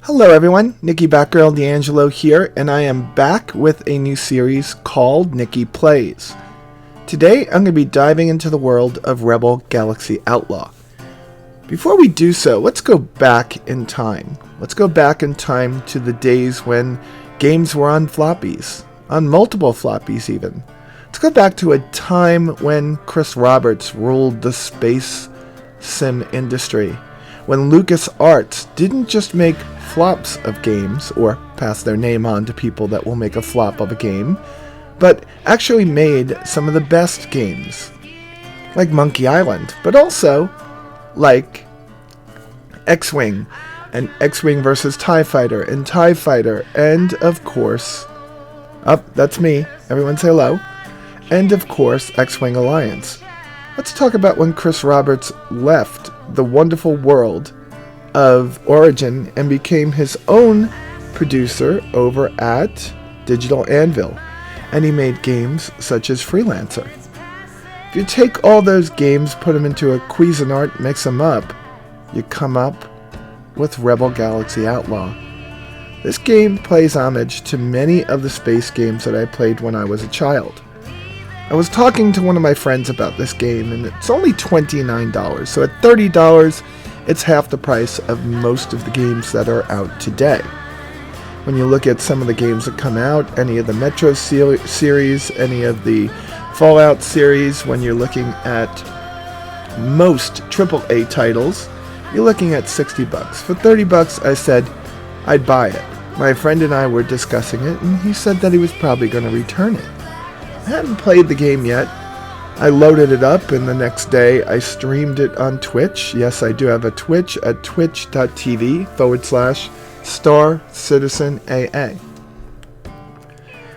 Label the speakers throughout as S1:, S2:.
S1: Hello everyone, Nikki Batgirl D'Angelo here, and I am back with a new series called Nikki Plays. Today I'm going to be diving into the world of Rebel Galaxy Outlaw. Before we do so, let's go back in time. Let's go back in time to the days when games were on floppies, on multiple floppies even. Let's go back to a time when Chris Roberts ruled the space sim industry, when LucasArts didn't just make flops of games, or pass their name on to people that will make a flop of a game, but actually made some of the best games, like Monkey Island, but also like X-Wing, and X-Wing versus TIE Fighter, and TIE Fighter, and of course, that's me, everyone say hello, and of course, X-Wing Alliance. Let's talk about when Chris Roberts left the wonderful world of Origin and became his own producer over at Digital Anvil, and he made games such as Freelancer. If you take all those games, put them into a Cuisinart, mix them up, you come up with Rebel Galaxy Outlaw. This game pays homage to many of the space games that I played when I was a child. I was talking to one of my friends about this game, and it's only $29, so at $30, it's half the price of most of the games that are out today. When you look at some of the games that come out, any of the Metro series, any of the Fallout series, when you're looking at most AAA titles, you're looking at $60. For $30, I said I'd buy it. My friend and I were discussing it, and he said that he was probably going to return it. I hadn't played the game yet. I loaded it up, and the next day I streamed it on Twitch. Yes, I do have a Twitch at twitch.tv/Star Citizen AA.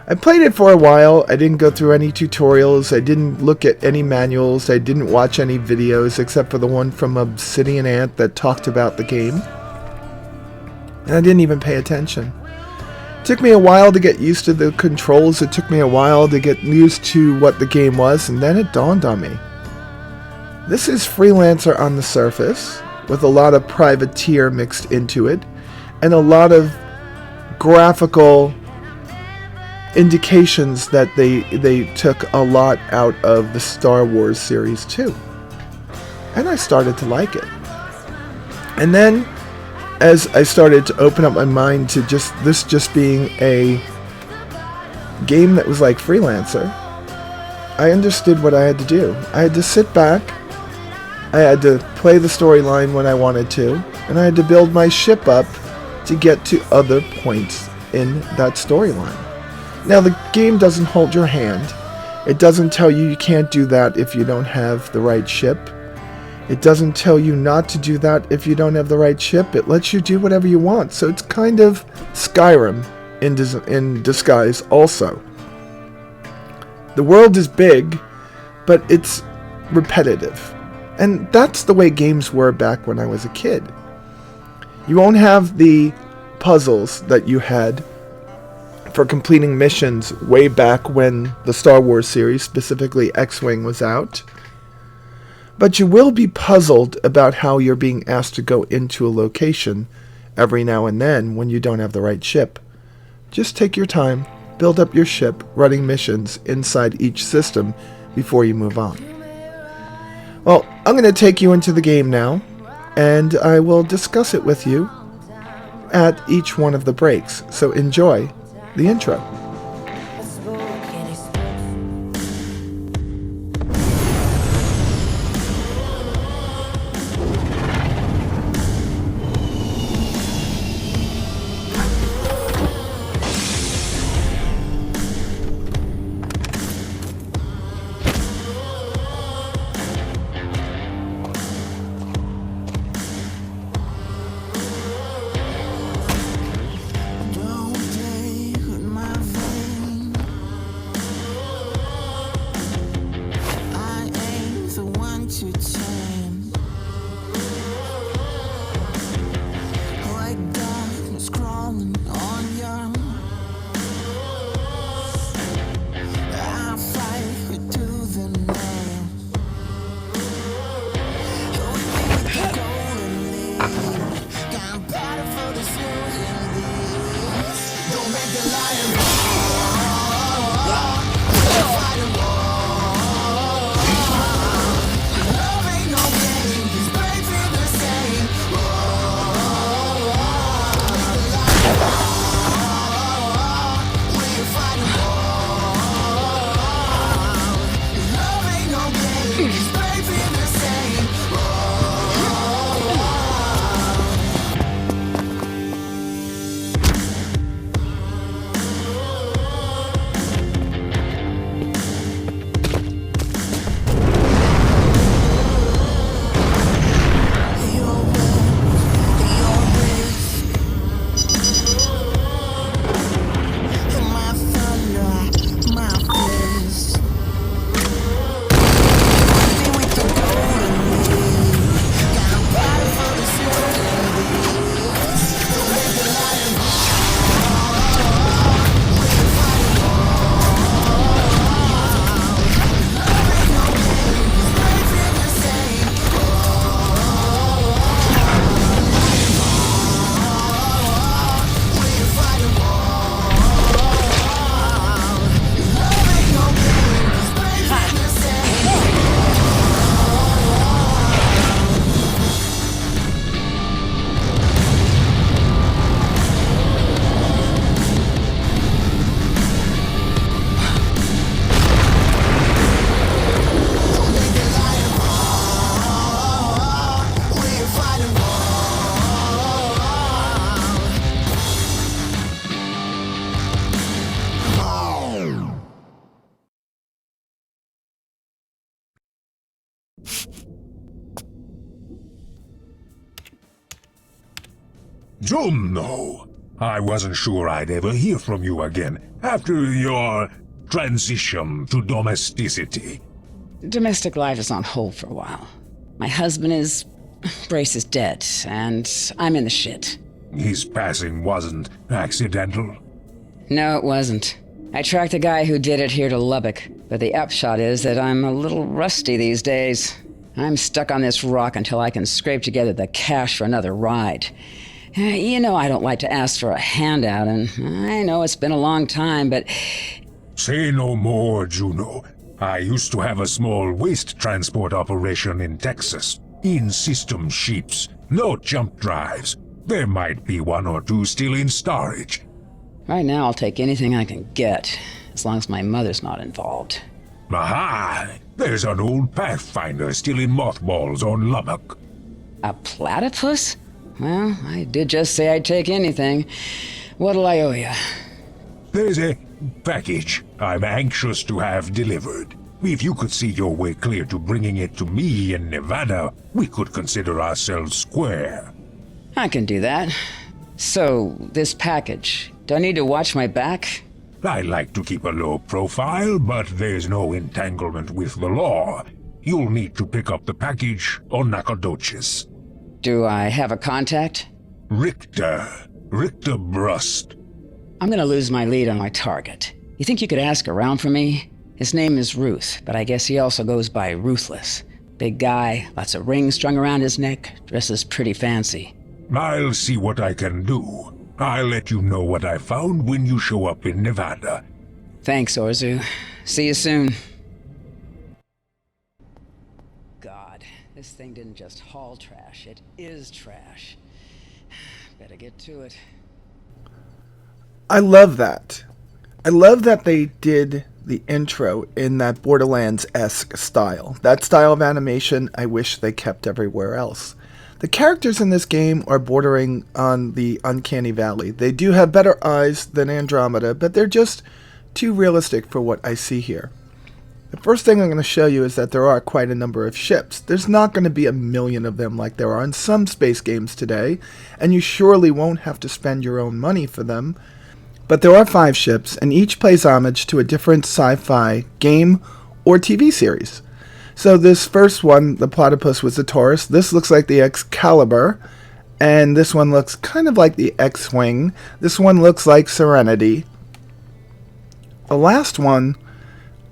S1: I played it for a while. I didn't go through any tutorials. I didn't look at any manuals. I didn't watch any videos except for the one from Obsidian Ant that talked about the game. And I didn't even pay attention. It took me a while to get used to the controls. It took me a while to get used to what the game was, and then it dawned on me. This is Freelancer on the surface, with a lot of privateer mixed into it, and a lot of graphical indications that they took a lot out of the Star Wars series too. And I started to like it. And then, as I started to open up my mind to this being a game that was like Freelancer, I understood what I had to do. I had to sit back, I had to play the storyline when I wanted to, and I had to build my ship up to get to other points in that storyline. Now, the game doesn't hold your hand. It doesn't tell you can't do that if you don't have the right ship. It doesn't tell you not to do that if you don't have the right ship. It lets you do whatever you want. So it's kind of Skyrim in disguise also. The world is big, but it's repetitive. And that's the way games were back when I was a kid. You won't have the puzzles that you had for completing missions way back when the Star Wars series, specifically X-Wing, was out. But you will be puzzled about how you're being asked to go into a location every now and then when you don't have the right ship. Just take your time, build up your ship, running missions inside each system before you move on. Well, I'm going to take you into the game now, and I will discuss it with you at each one of the breaks. So enjoy the intro.
S2: Don't take my Juno! I wasn't sure I'd ever hear from you again after your transition to domesticity.
S3: Domestic life is on hold for a while. My husband is... Brace is dead, and I'm in the shit.
S2: His passing wasn't accidental?
S3: No, it wasn't. I tracked the guy who did it here to Lubbock, but the upshot is that I'm a little rusty these days. I'm stuck on this rock until I can scrape together the cash for another ride. You know I don't like to ask for a handout, and I know it's been a long time, but...
S2: Say no more, Juno. I used to have a small waste transport operation in Texas. In-system sheets, no jump drives. There might be one or two still in storage.
S3: Right now I'll take anything I can get, as long as my mother's not involved.
S2: Aha! There's an old Pathfinder still in mothballs on Lubbock.
S3: A platypus? Well, I did just say I'd take anything. What'll I owe you?
S2: There's a package I'm anxious to have delivered. If you could see your way clear to bringing it to me in Nevada, we could consider ourselves square.
S3: I can do that. So, this package, do I need to watch my back?
S2: I like to keep a low profile, but there's no entanglement with the law. You'll need to pick up the package on Nacogdoches.
S3: Do I have a contact?
S2: Richter Brust.
S3: I'm gonna lose my lead on my target. You think you could ask around for me? His name is Ruth, but I guess he also goes by Ruthless. Big guy, lots of rings strung around his neck, dresses pretty fancy.
S2: I'll see what I can do. I'll let you know what I found when you show up in Nevada.
S3: Thanks, Orzu. See you soon. God, this thing didn't just haul trash, it is trash. Better get to it.
S1: I love that. I love that they did the intro in that Borderlands-esque style. That style of animation I wish they kept everywhere else. The characters in this game are bordering on the uncanny valley. They do have better eyes than Andromeda, but they're just too realistic for what I see here. The first thing I'm going to show you is that there are quite a number of ships. There's not going to be a million of them like there are in some space games today, and you surely won't have to spend your own money for them. But there are 5 ships, and each pays homage to a different sci-fi game or TV series. So this first one, the platypus, was the Taurus. This looks like the Excalibur, and this one looks kind of like the X-Wing. This one looks like Serenity. The last one,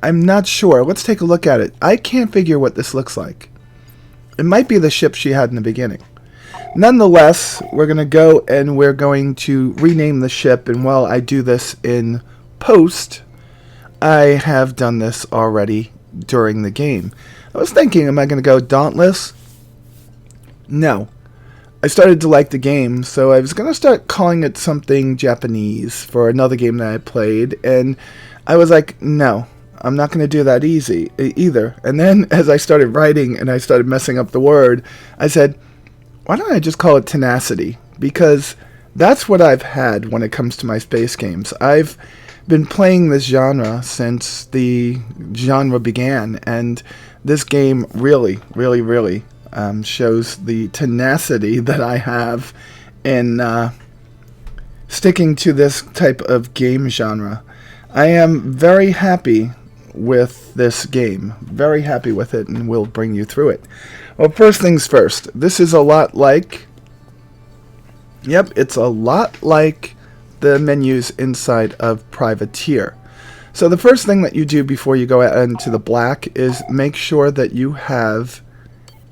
S1: I'm not sure. Let's take a look at it. I can't figure what this looks like. It might be the ship she had in the beginning. Nonetheless, we're going to go and we're going to rename the ship, and while I do this in post, I have done this already during the game. I was thinking, am I going to go Dauntless? No. I started to like the game, so I was going to start calling it something Japanese for another game that I played, and I was like, no, I'm not going to do that either. And then as I started writing and I started messing up the word, I said, why don't I just call it Tenacity? Because that's what I've had when it comes to my space games. I've been playing this genre since the genre began, and this game really, really, really shows the tenacity that I have in sticking to this type of game genre. I am very happy with this game. Very happy with it, and we'll bring you through it. Well, first things first. This is a lot like... Yep, it's a lot like the menus inside of Privateer. So the first thing that you do before you go out into the black is make sure that you have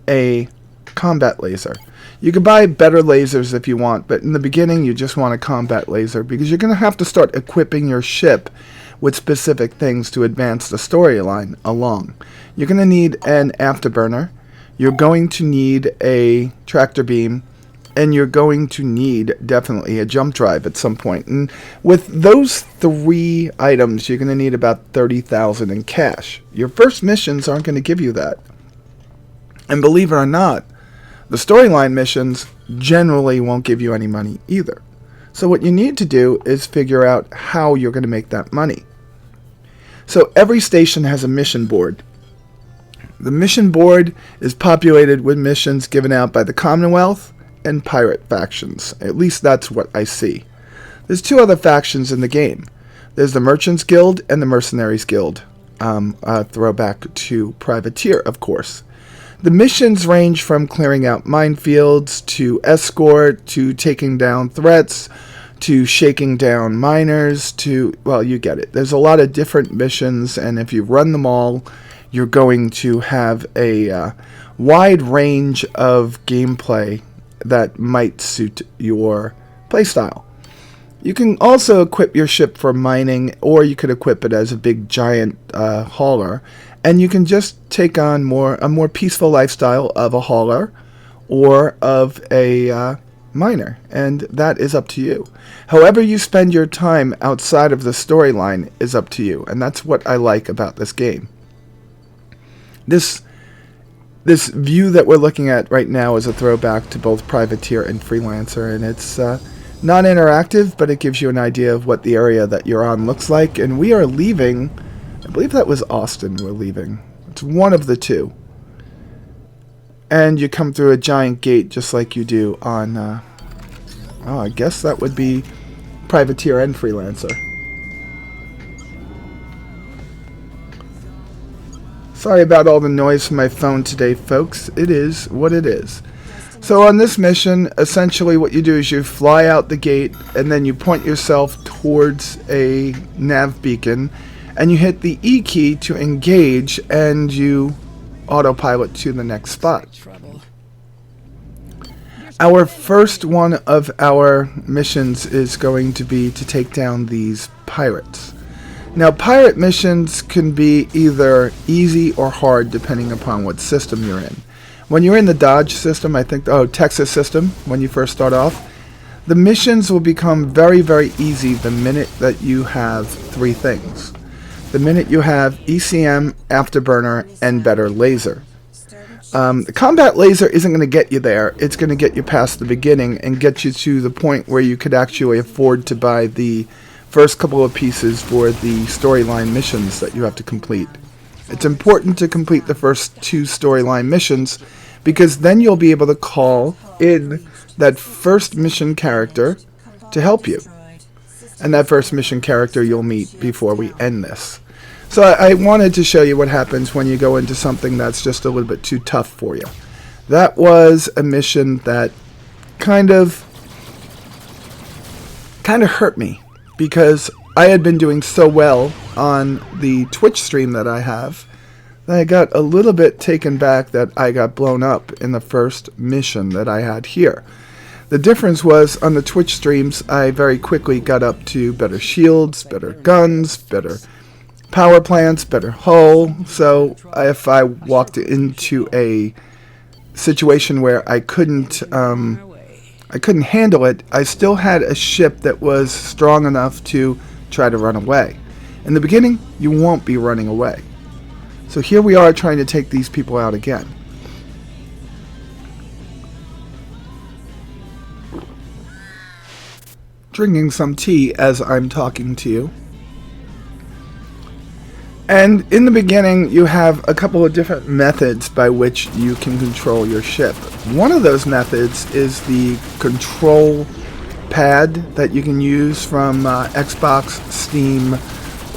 S1: a combat laser. You can buy better lasers if you want, but in the beginning you just want a combat laser because you're going to have to start equipping your ship with specific things to advance the storyline along. You're going to need an afterburner, you're going to need a tractor beam, and you're going to need definitely a jump drive at some point. And with those 3 items, you're going to need about 30,000 in cash. Your first missions aren't going to give you that. And believe it or not, the storyline missions generally won't give you any money either. So what you need to do is figure out how you're going to make that money. So every station has a mission board. The mission board is populated with missions given out by the Commonwealth and pirate factions. At least that's what I see. There's two other factions in the game. There's the Merchants Guild and the Mercenaries Guild. Throwback to Privateer, of course. The missions range from clearing out minefields, to escort, to taking down threats, to shaking down miners, to, well, you get it. There's a lot of different missions, and if you run them all, you're going to have a wide range of gameplay that might suit your playstyle. You can also equip your ship for mining, or you could equip it as a big giant hauler, and you can just take on a more peaceful lifestyle of a hauler or of a miner, and that is up to you. However you spend your time outside of the storyline is up to you, and that's what I like about this game. This view that we're looking at right now is a throwback to both Privateer and Freelancer, and it's non-interactive, but it gives you an idea of what the area that you're on looks like. And we are leaving, I believe that was Austin we're leaving. It's one of the two. And you come through a giant gate just like you do on, I guess that would be Privateer and Freelancer. Sorry about all the noise from my phone today, folks. It is what it is. So on this mission, essentially what you do is you fly out the gate, and then you point yourself towards a nav beacon, and you hit the E key to engage, and you autopilot to the next spot. Our first one of our missions is going to be to take down these pirates. Now, pirate missions can be either easy or hard depending upon what system you're in. When you're in the Dodge system, I think, Texas system, when you first start off, the missions will become very, very easy the minute that you have three things. The minute you have ECM, Afterburner, and better laser. The combat laser isn't going to get you there. It's going to get you past the beginning and get you to the point where you could actually afford to buy the first couple of pieces for the storyline missions that you have to complete. It's important to complete the first two storyline missions, because then you'll be able to call in that first mission character to help you. And that first mission character you'll meet before we end this. So I wanted to show you what happens when you go into something that's just a little bit too tough for you. That was a mission that kind of hurt me, because I had been doing so well on the Twitch stream that I have that I got a little bit taken back that I got blown up in the first mission that I had here. The difference was on the Twitch streams, I very quickly got up to better shields, better guns, better power plants, better hull. So if I walked into a situation where I couldn't handle it, I still had a ship that was strong enough to try to run away. In the beginning, you won't be running away. So here we are trying to take these people out again. Drinking some tea as I'm talking to you. And in the beginning, you have a couple of different methods by which you can control your ship. One of those methods is the control pad that you can use from Xbox, Steam,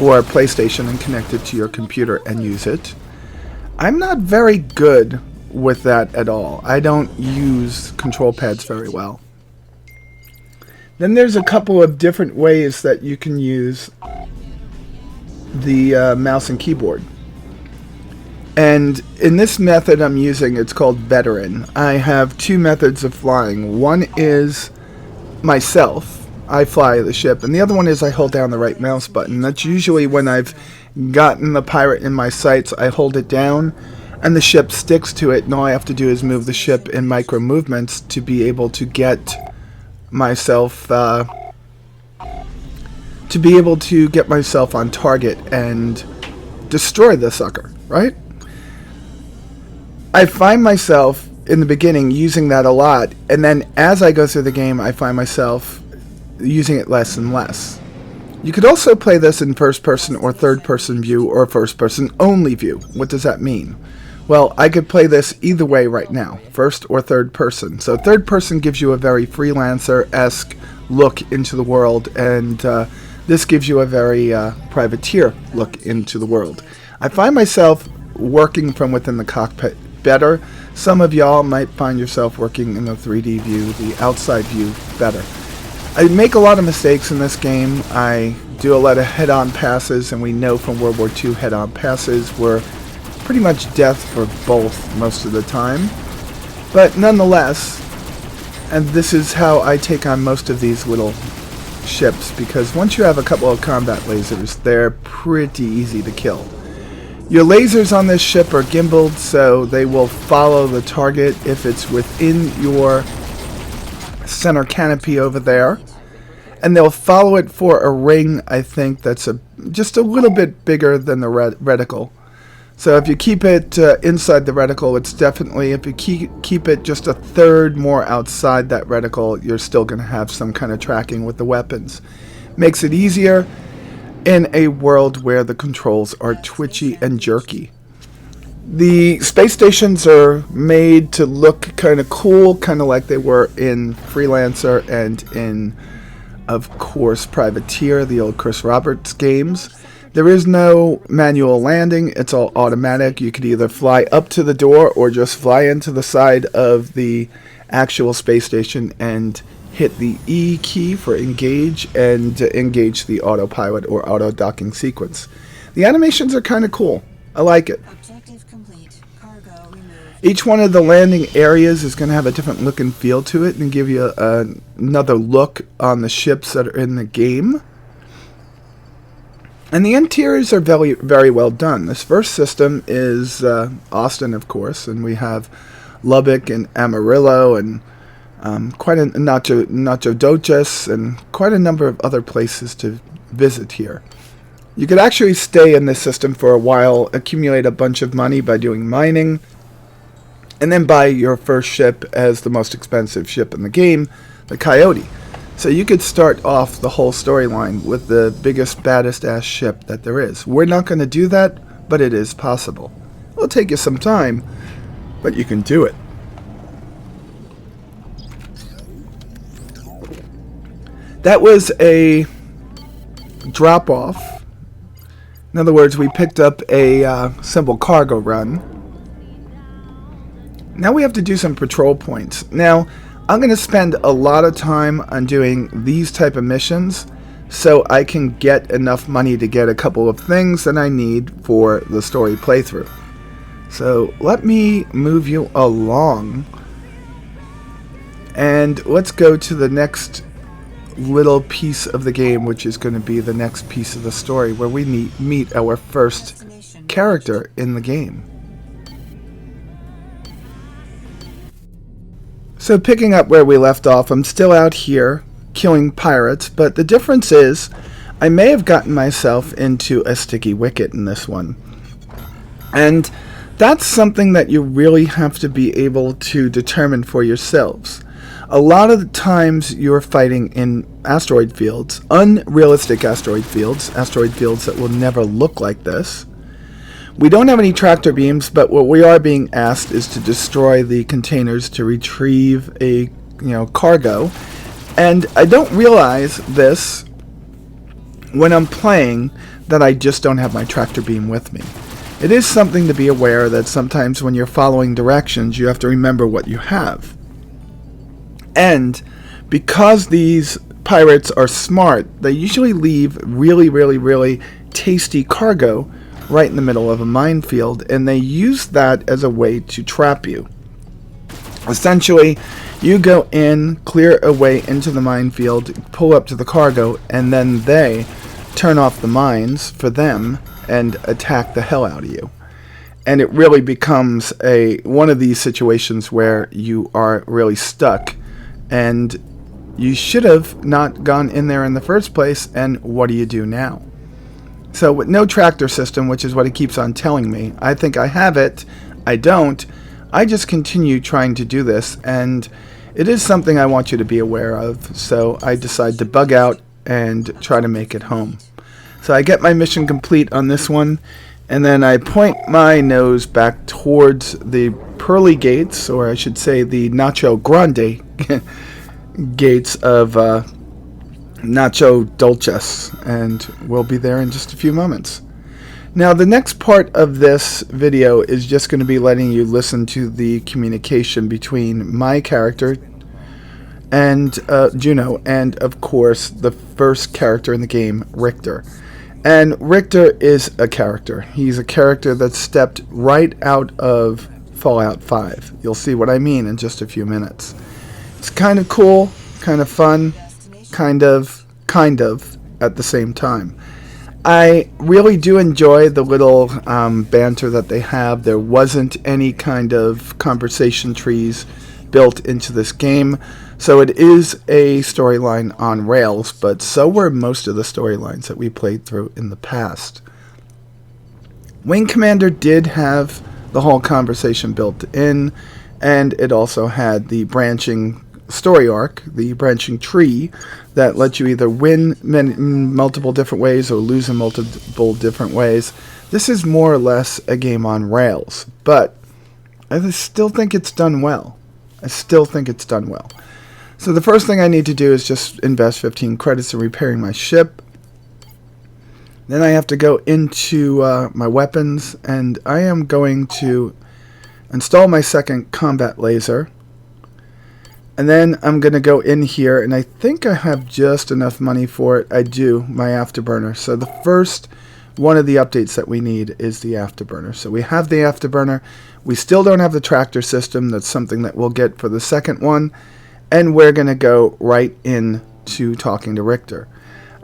S1: or PlayStation and connect it to your computer and use it. I'm not very good with that at all. I don't use control pads very well. Then there's a couple of different ways that you can use the mouse and keyboard. And in this method I'm using, it's called Veteran. I have two methods of flying. One is myself. I fly the ship. And the other one is I hold down the right mouse button. That's usually when I've gotten the pirate in my sights. I hold it down and the ship sticks to it. And all I have to do is move the ship in micro movements to be able to get myself on target and destroy the sucker, right? I find myself in the beginning using that a lot, and then as I go through the game, I find myself using it less and less. You could also play this in first person or third person view or first person only view. What does that mean? Well, I could play this either way right now, first or third person. So third person gives you a very freelancer-esque look into the world, and this gives you a very privateer look into the world. I find myself working from within the cockpit better. Some of y'all might find yourself working in the 3D view, the outside view, better. I make a lot of mistakes in this game. I do a lot of head-on passes, and we know from World War II head-on passes were pretty much death for both most of the time. But nonetheless, and this is how I take on most of these little ships, because once you have a couple of combat lasers, they're pretty easy to kill. Your lasers on this ship are gimbaled, so they will follow the target if it's within your center canopy over there. And they'll follow it for a ring, I think, that's just a little bit bigger than the reticle. So if you keep it inside the reticle, it's definitely, if you keep it just a third more outside that reticle, you're still going to have some kind of tracking with the weapons. Makes it easier in a world where the controls are twitchy and jerky. The space stations are made to look kind of cool, kind of like they were in Freelancer and in, of course, Privateer, the old Chris Roberts games. There is no manual landing. It's all automatic. You could either fly up to the door or just fly into the side of the actual space station and hit the E key for engage and engage the autopilot or auto docking sequence. The animations are kind of cool. I like it.
S4: Objective complete. Cargo removed.
S1: Each one of the landing areas is going to have a different look and feel to it and give you another look on the ships that are in the game. And the interiors are very, very well done. This first system is Austin, of course, and we have Lubbock and Amarillo and quite a Nacogdoches and quite a number of other places to visit here. You could actually stay in this system for a while, accumulate a bunch of money by doing mining, and then buy your first ship as the most expensive ship in the game, the Coyote. So you could start off the whole storyline with the biggest, baddest ass ship that there is. We're not going to do that, but it is possible. It'll take you some time, but you can do it. That was a drop-off. In other words, we picked up a simple cargo run. Now we have to do some patrol points. Now, I'm going to spend a lot of time on doing these type of missions so I can get enough money to get a couple of things that I need for the story playthrough. So let me move you along and let's go to the next little piece of the game, which is going to be the next piece of the story where we meet our first character in the game. So picking up where we left off, I'm still out here killing pirates, but the difference is I may have gotten myself into a sticky wicket in this one. And that's something that you really have to be able to determine for yourselves. A lot of the times you're fighting in asteroid fields, unrealistic asteroid fields that will never look like this. We don't have any tractor beams, but what we are being asked is to destroy the containers to retrieve a cargo. And I don't realize this when I'm playing that I just don't have my tractor beam with me. It is something to be aware that sometimes when you're following directions, you have to remember what you have. And because these pirates are smart, they usually leave really, really, really tasty cargo right in the middle of a minefield, and they use that as a way to trap you. Essentially, you go in, clear a way into the minefield, pull up to the cargo, and then they turn off the mines for them and attack the hell out of you. And it really becomes one of these situations where you are really stuck, and you should have not gone in there in the first place, and what do you do now? So with no tractor system, which is what he keeps on telling me, I think I have it, I don't. I just continue trying to do this, and it is something I want you to be aware of, so I decide to bug out and try to make it home. So I get my mission complete on this one, And then I point my nose back towards the pearly gates, or I should say the Nacho Grande gates of Nacho Dulces, and we'll be there in just a few moments. Now, the next part of this video is just going to be letting you listen to the communication between my character and Juno, and of course the first character in the game, Richter. And Richter is a character. He's a character that stepped right out of Fallout 5. You'll see what I mean in just a few minutes. It's kind of cool, kind of fun, kind of at the same time. I really do enjoy the little banter that they have. There wasn't any kind of conversation trees built into this game, so it is a storyline on rails, but so were most of the storylines that we played through in the past. Wing Commander did have the whole conversation built in, and it also had the branching story arc, the branching tree, that lets you either win multiple different ways or lose in multiple different ways. This is more or less a game on rails, but I still think it's done well. So the first thing I need to do is just invest 15 credits in repairing my ship. Then I have to go into my weapons, and I am going to install my second combat laser. And then I'm going to go in here, and I think I have just enough money for it. I do, my afterburner. So the first one of the updates that we need is the afterburner. So we have the afterburner. We still don't have the tractor system. That's something that we'll get for the second one. And we're going to go right into talking to Richter.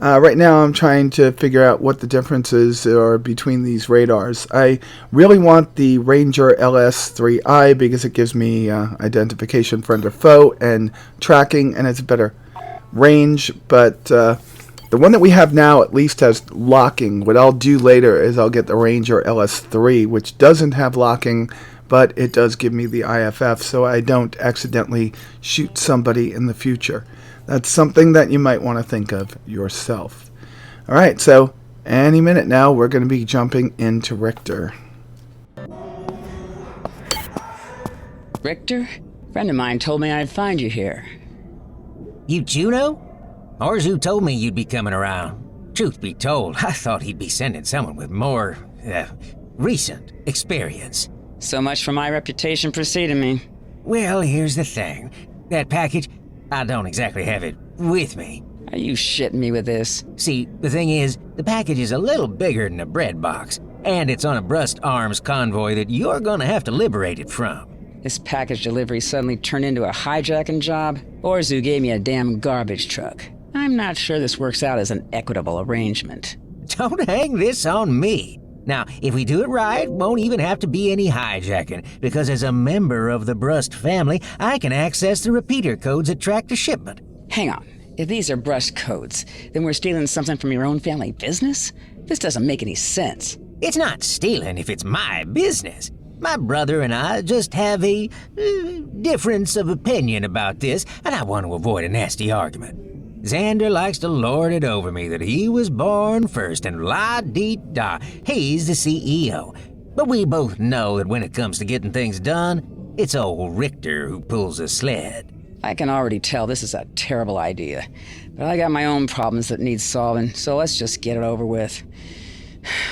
S1: Right now I'm trying to figure out what the differences are between these radars. I really want the Ranger LS3I because it gives me identification friend or foe and tracking, and it's a better range, but the one that we have now at least has locking. What I'll do later is I'll get the Ranger LS3, which doesn't have locking, but it does give me the IFF so I don't accidentally shoot somebody in the future. That's something that you might want to think of yourself. Alright, so any minute now we're going to be jumping into Richter.
S3: Richter? A friend of mine told me I'd find you here.
S5: You Juno? Orzu told me you'd be coming around. Truth be told, I thought he'd be sending someone with more, recent experience.
S3: So much for my reputation preceding me.
S5: Well, here's the thing. That package, I don't exactly have it with me.
S3: Are you shitting me with this?
S5: See, the thing is, the package is a little bigger than a bread box, and it's on a Brust Arms convoy that you're gonna have to liberate it from.
S3: This package delivery suddenly turned into a hijacking job? Orzu gave me a damn garbage truck. I'm not sure this works out as an equitable arrangement.
S5: Don't hang this on me. Now, if we do it right, won't even have to be any hijacking, because as a member of the Brust family, I can access the repeater codes that track the shipment.
S3: Hang on. If these are Brust codes, then we're stealing something from your own family business? This doesn't make any sense.
S5: It's not stealing if it's my business. My brother and I just have a difference of opinion about this, and I want to avoid a nasty argument. Xander likes to lord it over me that he was born first, and la-dee-da, he's the CEO. But we both know that when it comes to getting things done, it's old Richter who pulls the sled.
S3: I can already tell this is a terrible idea, but I got my own problems that need solving, so let's just get it over with.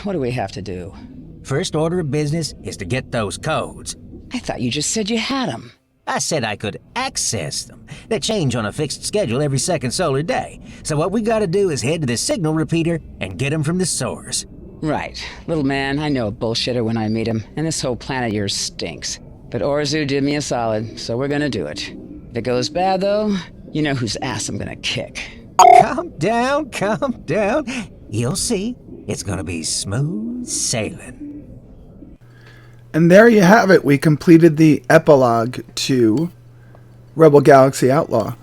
S3: What do we have to do?
S5: First order of business is to get those codes.
S3: I thought you just said you had them.
S5: I said I could access them. They change on a fixed schedule every second solar day. So what we gotta do is head to the signal repeater and get them from the source.
S3: Right. Little man, I know a bullshitter when I meet him, and this whole planet of yours stinks. But Orzu did me a solid, so we're gonna do it. If it goes bad, though, you know whose ass I'm gonna kick.
S5: Calm down, calm down. You'll see. It's gonna be smooth sailing.
S1: And there you have it. We completed the epilogue to Rebel Galaxy Outlaw.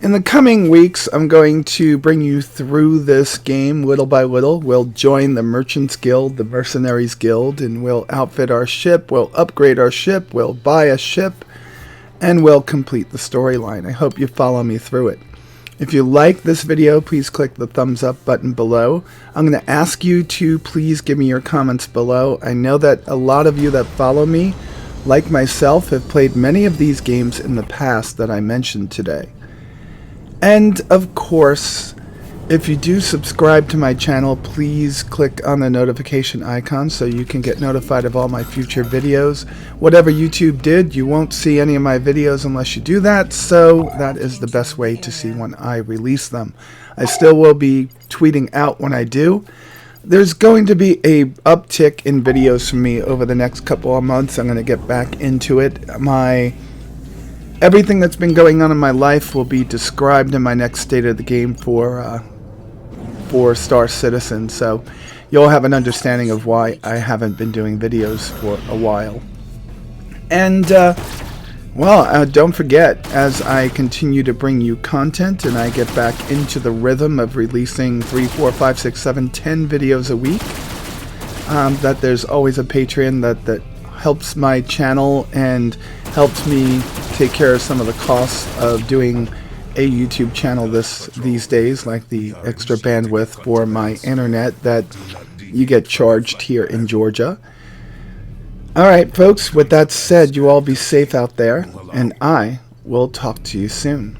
S1: In the coming weeks, I'm going to bring you through this game little by little. We'll join the Merchants Guild, the Mercenaries Guild, and we'll outfit our ship, we'll upgrade our ship, we'll buy a ship, and we'll complete the storyline. I hope you follow me through it. If you like this video, please click the thumbs up button below. I'm going to ask you to please give me your comments below. I know that a lot of you that follow me, like myself, have played many of these games in the past that I mentioned today. And of course, if you do subscribe to my channel, please click on the notification icon so you can get notified of all my future videos. Whatever YouTube did, you won't see any of my videos unless you do that, so that is the best way to see when I release them. I still will be tweeting out when I do. There's going to be a uptick in videos from me over the next couple of months. I'm going to get back into it. Everything that's been going on in my life will be described in my next State of the Game for Star Citizen, so you'll have an understanding of why I haven't been doing videos for a while. And don't forget, as I continue to bring you content and I get back into the rhythm of releasing 3, 4, 5, 6, 7, 10 videos a week, that there's always a Patreon that helps my channel and helps me take care of some of the costs of doing a YouTube channel these days, like the extra bandwidth for my internet that you get charged here in Georgia. Alright folks, with that said, you all be safe out there, and I will talk to you soon.